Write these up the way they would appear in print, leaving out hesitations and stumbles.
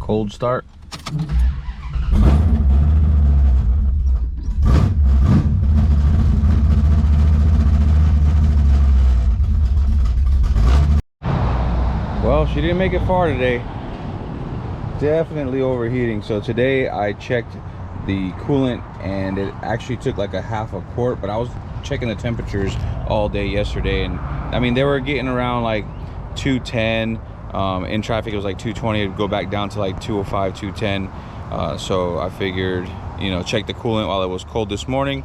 Cold start. Well, she didn't make it far today. Definitely overheating. So today I checked the coolant and it actually took like a half a quart, but I was checking the temperatures all day yesterday, and I mean they were getting around like 210. In traffic it was like 220. It'd go back down to like 205, 210. So I figured, you know, check the coolant while it was cold this morning,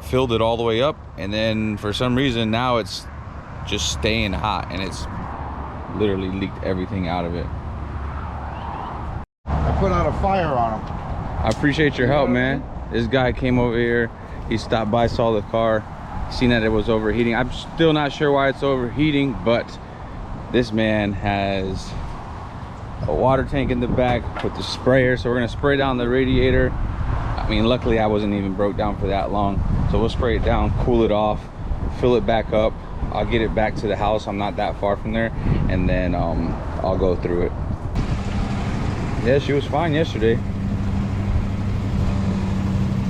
filled it all the way up, and then for some reason now it's just staying hot and it's literally leaked everything out of it. I put out a fire on them. I appreciate your help, man. This guy came over here, he stopped by, saw the car, seen that it was overheating. I'm still not sure why it's overheating, but this man has a water tank in the back with the sprayer, so we're gonna spray down the radiator. I mean, luckily I wasn't even broke down for that long, so we'll spray it down, cool it off, fill it back up. I'll get it back to the house, I'm not that far from there, and then I'll go through it. Yeah, she was fine yesterday.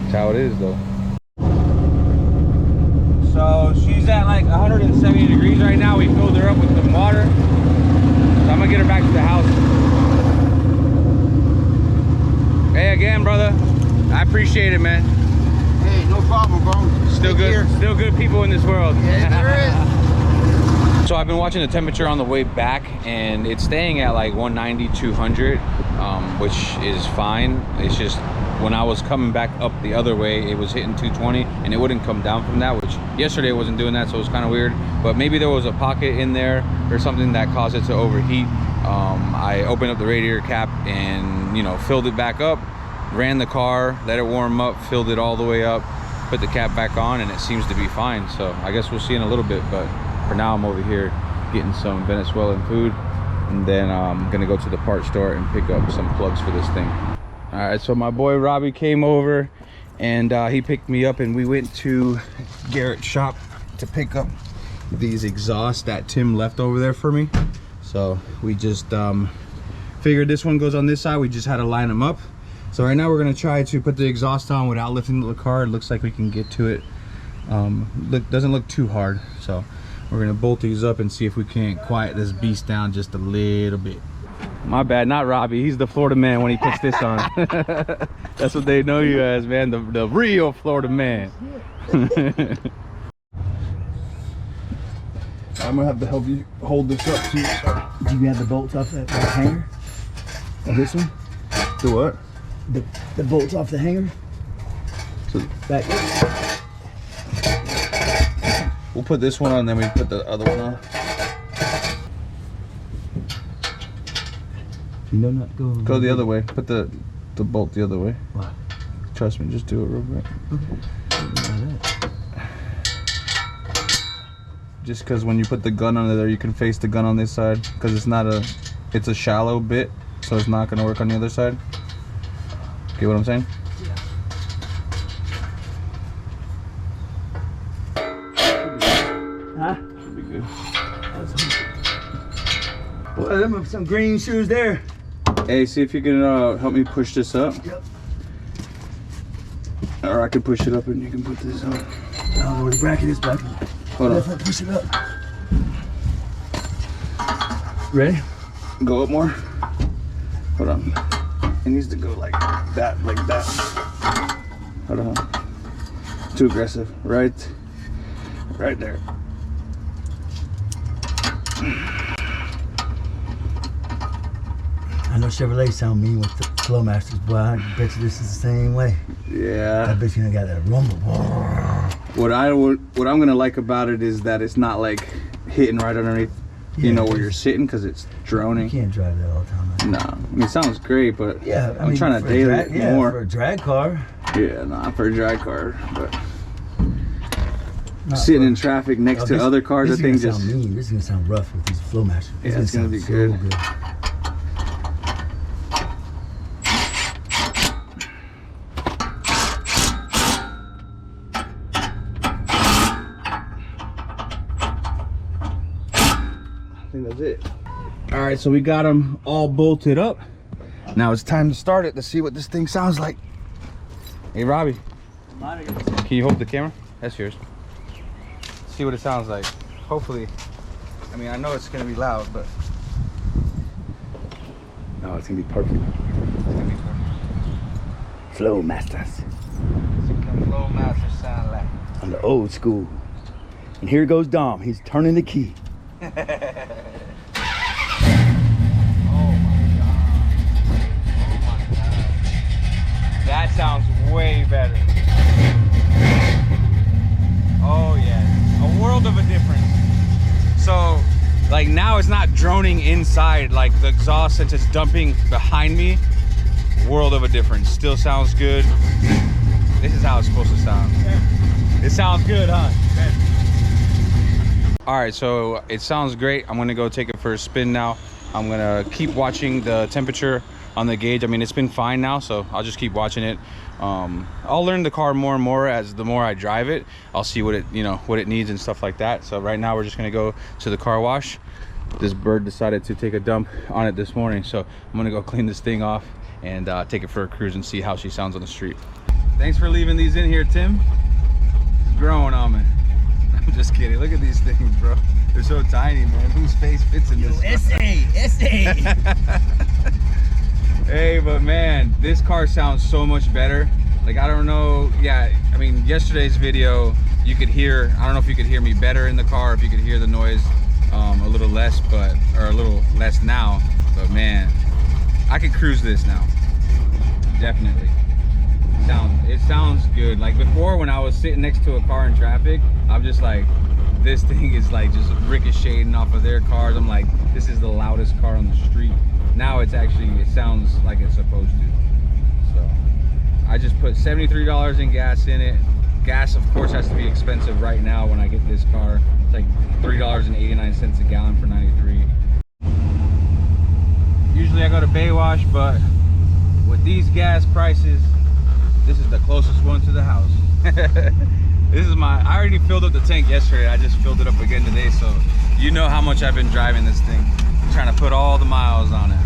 That's how it is though. So she's at like 170 degrees right now. We filled her up with some water, so I'm gonna get her back to the house. Hey again, brother, I appreciate it, man. Hey, no problem, bro. Still good, still good people in this world. Yeah, there is. So I've been watching the temperature on the way back, and it's staying at like 190, 200, which is fine. It's just when I was coming back up the other way, it was hitting 220, and it wouldn't come down from that, which yesterday it wasn't doing that, so it was kind of weird. But maybe there was a pocket in there or something that caused it to overheat. I opened up the radiator cap and, you know, filled it back up, ran the car, let it warm up, filled it all the way up, put the cap back on, and it seems to be fine. So I guess we'll see in a little bit, but for now I'm over here getting some Venezuelan food, and then I'm gonna go to the parts store and pick up some plugs for this thing. All right, so my boy Robbie came over and he picked me up, and we went to Garrett's shop to pick up these exhausts that Tim left over there for me. So we just figured this one goes on this side, we just had to line them up. So right now we're gonna try to put the exhaust on without lifting the car. It looks like we can get to it. Doesn't look too hard, so we're gonna bolt these up and see if we can't quiet this beast down just a little bit. My bad, not Robbie. He's the Florida man when he puts this on. That's what they know you as, man. The real Florida man. I'm gonna have to help you hold this up too. Do you have the bolts off that hanger? This one? The what? The bolts off the hanger? So Back. We'll put this one on, then we put the other one on. You know not to go. Go the other way. Put the bolt the other way. Why? Trust me, just do it real quick. Okay. Just because when you put the gun under there, you can face the gun on this side, because it's a shallow bit, so it's not going to work on the other side. Get what I'm saying? Huh? Should be good. Well, them are some green shoes there. Hey, see if you can help me push this up. Yep. Or I can push it up and you can put this on. No, where the bracket is back. Hold on. Definitely push it up. Ready? Go up more. Hold on. It needs to go like that, like that. Hold on. Too aggressive. Right there. I know Chevrolet sound mean with the Flowmasters, but I bet you this is the same way. I Yeah. bet you got that rumble. What I'm gonna like about it is that it's not like hitting right underneath, you know, where you're sitting, because it's droning. You can't drive that all the time. No, I mean, it sounds great, but Yeah, I'm trying to daily it more. for a drag car. Yeah, not for a drag car, but Not sitting for- in traffic next Oh, to this- other cars, I this is think gonna just sound mean. This is gonna sound rough with these Flowmasters. Yeah, it's gonna be sound good. I think that's it. All right, so we got them all bolted up. Now it's time to start it to see what this thing sounds like. Hey Robbie, can you hold the camera? That's yours. See what it sounds like. Hopefully, I mean, I know it's gonna be loud, but No, it's gonna be perfect. it's gonna be perfect. Flow Masters See what the Flow Master sound like. on the old school. And here goes Dom. He's turning the key. Oh my god. Oh my god. That sounds way better. Oh yeah. A world of a difference. So like now it's not droning inside like the exhaust, since it's dumping behind me. World of a difference. Still sounds good. This is how it's supposed to sound. It sounds good, huh? All right, so it sounds great. I'm gonna go take it for a spin now. I'm gonna keep watching the temperature on the gauge. I mean, it's been fine now, so I'll just keep watching it. I'll learn the car more and more as the more I drive it. I'll see what it, you know, what it needs and stuff like that. So right now we're just gonna go to the car wash. This bird decided to take a dump on it this morning, so I'm gonna go clean this thing off and take it for a cruise and see how she sounds on the street. Thanks for leaving these in here, Tim. It's growing on me. I'm just kidding. Look at these things, bro. They're so tiny, man. Whose face fits in this? SA. Hey, but man, this car sounds so much better. Like, I don't know. Yeah, I mean, yesterday's video, you could hear, I don't know if you could hear me better in the car, if you could hear the noise a little less, or a little less now. But man, I could cruise this now. Definitely. It sounds good. Like before, when I was sitting next to a car in traffic, I'm just like, this thing is like just ricocheting off of their cars. I'm like, this is the loudest car on the street. Now it sounds like it's supposed to. So I just put $73 in gas in it. Gas, of course, has to be expensive right now when I get this car. It's like $3.89 a gallon for 93. Usually I go to Baywash, but with these gas prices, this is the closest one to the house. This is I already filled up the tank yesterday. I just filled it up again today, so you know how much I've been driving this thing. I'm trying to put all the miles on it.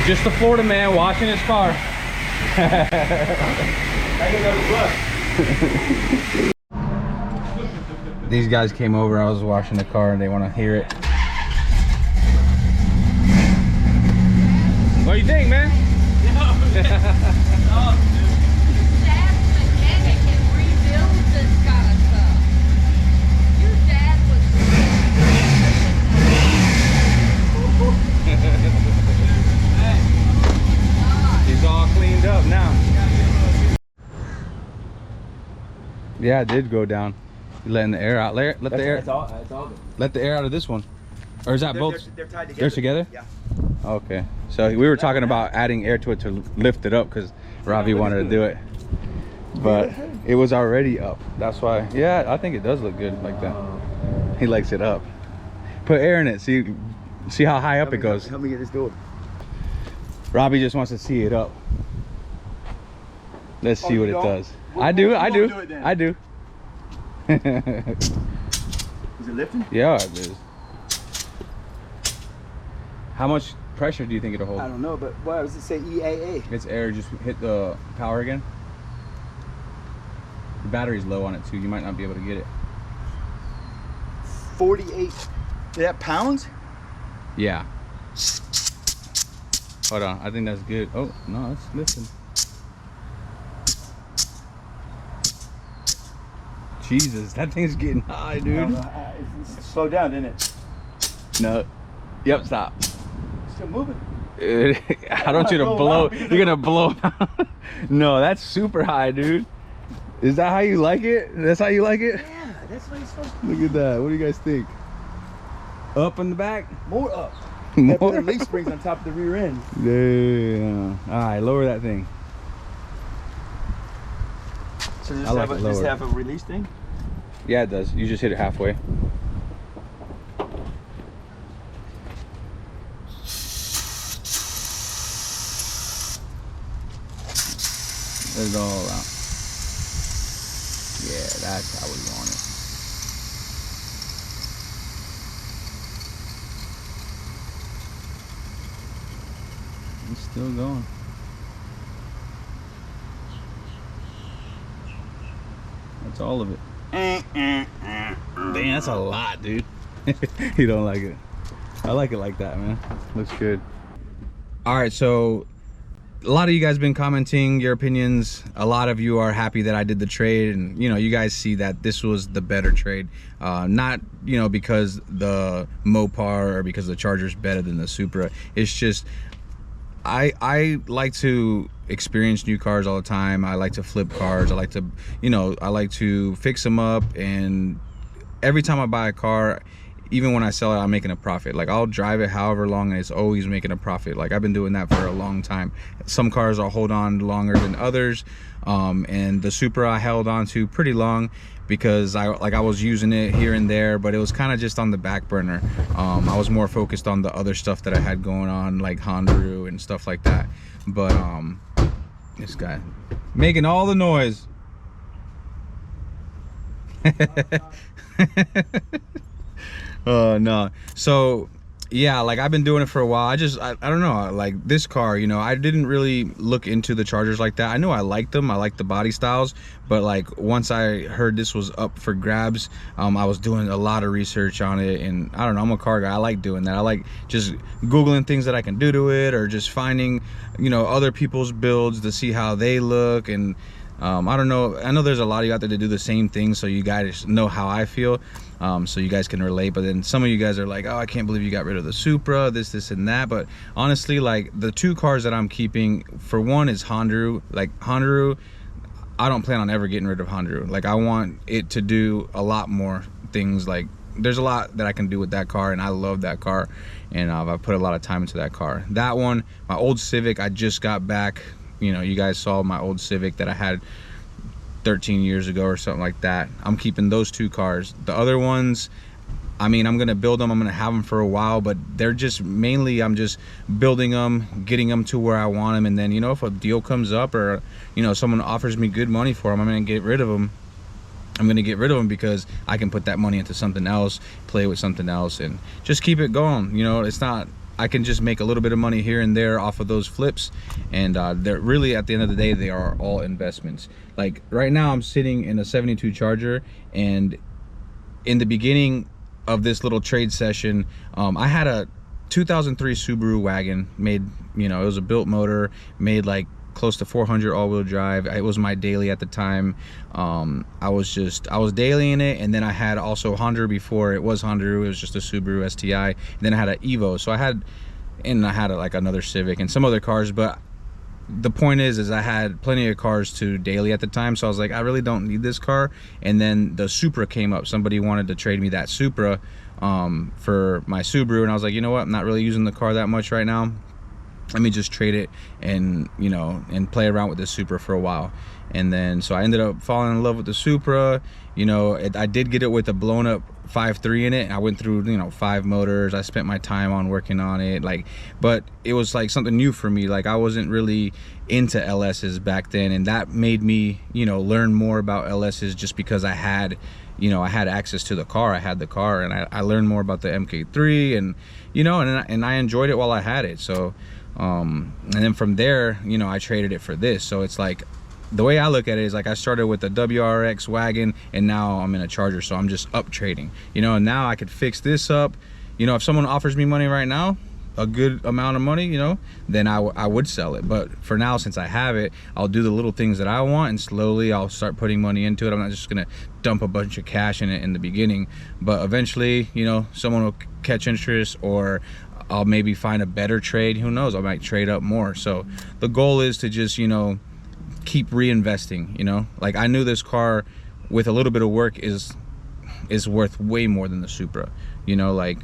Just a Florida man washing his car. These guys came over. I was washing the car and they want to hear it. What do you think, man? He's all cleaned up now. Yeah, it did go down. You're letting the air out. Let the air. It's all good. Let the air out of this one. Or is that both? They're tied together. They're together? Yeah. Okay. So we were talking about adding air to it to lift it up because Robbie wanted to do it. But it was already up. That's why. Yeah, I think it does look good like that. He likes it up. Put air in it. See how high up it goes. Help me get this door. Robbie just wants to see it up. Let's see what it does. I do. Is it lifting? Yeah, it is. How much pressure do you think it'll hold? I don't know, but why does it say EAA? It's air. Just hit the power again. The battery's low on it too. You might not be able to get it. 48. Is that pounds? Yeah. Hold on. I think that's good. Oh no, it's lifting. Jesus, that thing's getting high, dude. It slowed down, didn't it? No. Yep, stop. Still moving. I don't want you to blow. You're gonna blow. No, that's super high, dude. Is that how you like it? That's how you like it? Yeah, that's what it's supposed to Look at that. What do you guys think? Up in the back? be. More up. More? The leaf springs on top of the rear end. Damn. All right, lower that thing. So does I like it this lower. have a release thing? Yeah, it does. You just hit it halfway. Let it all out. Yeah, that's how we want it. It's still going. That's all of it. Dang, that's a lot, dude. You don't like it. I like it like that, man. Looks good. All right, so a lot of you guys been commenting your opinions. A lot of you are happy that I did the trade, and you know, you guys see that this was the better trade. Not, you know, because the Mopar or because the Charger's better than the Supra. It's just I like to experience new cars all the time. I like to flip cars. I like to, you know, I like to fix them up, and every time I buy a car, even when I sell it, I'm making a profit. Like, I'll drive it however long and it's always making a profit. Like, I've been doing that for a long time. Some cars I'll hold on longer than others, and the Supra I held on to pretty long because I was using it here and there, but it was kind of just on the back burner. I was more focused on the other stuff that I had going on, like Honda and stuff like that. But this guy making all the noise. No, so yeah, like, I've been doing it for a while. I don't know, like, this car, you know, I didn't really look into the Chargers like that. I knew I liked them, I liked the body styles, but like, once I heard this was up for grabs, I was doing a lot of research on it, and I don't know, I'm a car guy. I like doing that. I like just googling things that I can do to it, or just finding, you know, other people's builds to see how they look. And I don't know, I know there's a lot of you out there that do the same thing, so you guys know how I feel, so you guys can relate. But then some of you guys are like, oh, I can't believe you got rid of the Supra, this and that. But honestly, like, the two cars that I'm keeping, for one, is Honda. Like, Honda, I don't plan on ever getting rid of Honda. Like, I want it to do a lot more things. Like, there's a lot that I can do with that car, and I love that car, and I've put a lot of time into that car. That one, my old Civic, I just got back. You know, you guys saw my old Civic that I had 13 years ago or something like that. I'm keeping those two cars. The other ones, I mean, I'm gonna build them, I'm gonna have them for a while, but they're just mainly, I'm just building them, getting them to where I want them, and then, you know, if a deal comes up, or, you know, someone offers me good money for them, I'm gonna get rid of them. I'm gonna get rid of them because I can put that money into something else, play with something else, and just keep it going. You know, it's not, I can just make a little bit of money here and there off of those flips, and they're really, at the end of the day, they are all investments. Like, right now I'm sitting in a 72 Charger, and in the beginning of this little trade session, I had a 2003 Subaru wagon made, you know, it was a built motor, made like close to 400 all-wheel drive. It was my daily at the time. I was dailying it, and then I had also Honda before it was Honda. It was just a Subaru STI, and then I had an Evo. So I had like another Civic and some other cars, but the point is I had plenty of cars to daily at the time, so I was like, I really don't need this car. And then the Supra came up. Somebody wanted to trade me that Supra for my Subaru, and I was like, you know what, I'm not really using the car that much right now. Let me just trade it, and, you know, and play around with the Supra for a while. And then, so I ended up falling in love with the Supra. You know, I did get it with a blown up 5.3 in it. I went through, you know, 5 motors. I spent my time on working on it, like, but it was like something new for me. Like, I wasn't really into LS's back then, and that made me, you know, learn more about LS's, just because I had, you know, I had access to the car. I had the car, and I learned more about the MK3, and, you know, and I enjoyed it while I had it. So and then from there, you know, I traded it for this. So it's like, the way I look at it is like, I started with a WRX wagon, and now I'm in a Charger, so I'm just up trading, you know. And now I could fix this up, you know. If someone offers me money right now, a good amount of money, you know, then I would sell it. But for now, since I have it, I'll do the little things that I want, and slowly I'll start putting money into it. I'm not just gonna dump a bunch of cash in it in the beginning, but eventually, you know, someone will catch interest, or I'll maybe find a better trade. Who knows, I might trade up more. So the goal is to just, you know, keep reinvesting, you know. Like, I knew this car with a little bit of work is worth way more than the Supra, you know. Like,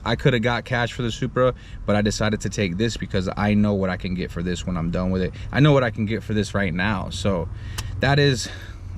I could have got cash for the Supra, but I decided to take this because I know what I can get for this when I'm done with it. I know what I can get for this right now. So that is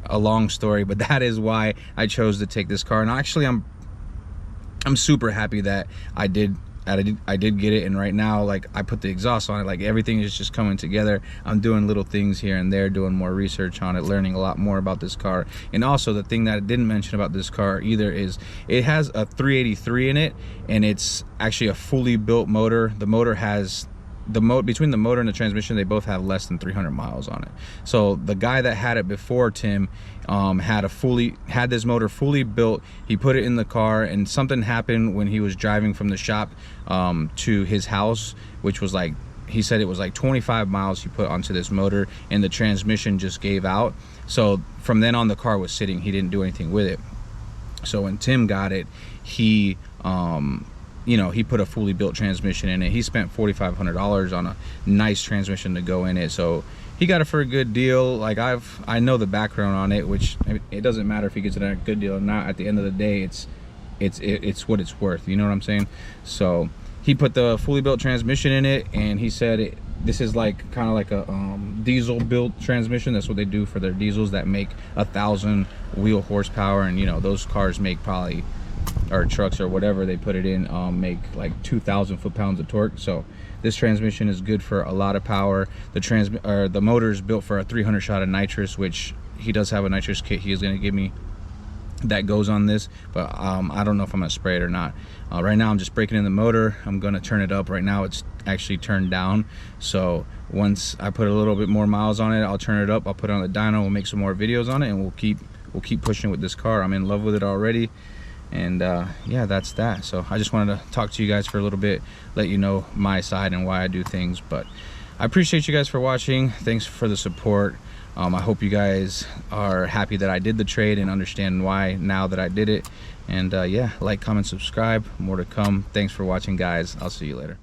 a long story, but that is why I chose to take this car. And actually, I'm super happy that I did I did get it, and right now, like, I put the exhaust on it, like everything is just coming together. I'm doing little things here and there, doing more research on it, learning a lot more about this car. And also the thing that I didn't mention about this car either is it has a 383 in it, and it's actually a fully built motor. The motor has between the motor and the transmission, they both have less than 300 miles on it. So the guy that had it before Tim had this motor fully built. He put it in the car, and something happened when he was driving from the shop to his house, which was like, he said it was like 25 miles he put onto this motor, and the transmission just gave out. So from then on, the car was sitting. He didn't do anything with it. So when Tim got it, he you know, he put a fully built transmission in it. He spent $4,500 on a nice transmission to go in it, so he got it for a good deal. Like, I know the background on it, which it doesn't matter if he gets it at a good deal or not. At the end of the day, it's what it's worth, you know what I'm saying? So he put the fully built transmission in it, and he said this is like kind of like a diesel built transmission. That's what they do for their diesels that make 1,000 wheel horsepower, and you know, those cars make probably, or trucks or whatever they put it in, make like 2,000 foot-pounds of torque. So this transmission is good for a lot of power. The motor is built for a 300 shot of nitrous, which he does have a nitrous kit he is going to give me that goes on this, but I don't know if I'm gonna spray it or not. Right now I'm just breaking in the motor. I'm gonna turn it up. Right now it's actually turned down, so once I put a little bit more miles on it, I'll turn it up, I'll put it on the dyno, we'll make some more videos on it, and we'll keep pushing with this car. I'm in love with it already. And yeah, that's that. So I just wanted to talk to you guys for a little bit, let you know my side and why I do things. But I appreciate you guys for watching. Thanks for the support. I hope you guys are happy that I did the trade and understand why now that I did it. And yeah, like, comment, subscribe. More to come. Thanks for watching, guys. I'll see you later.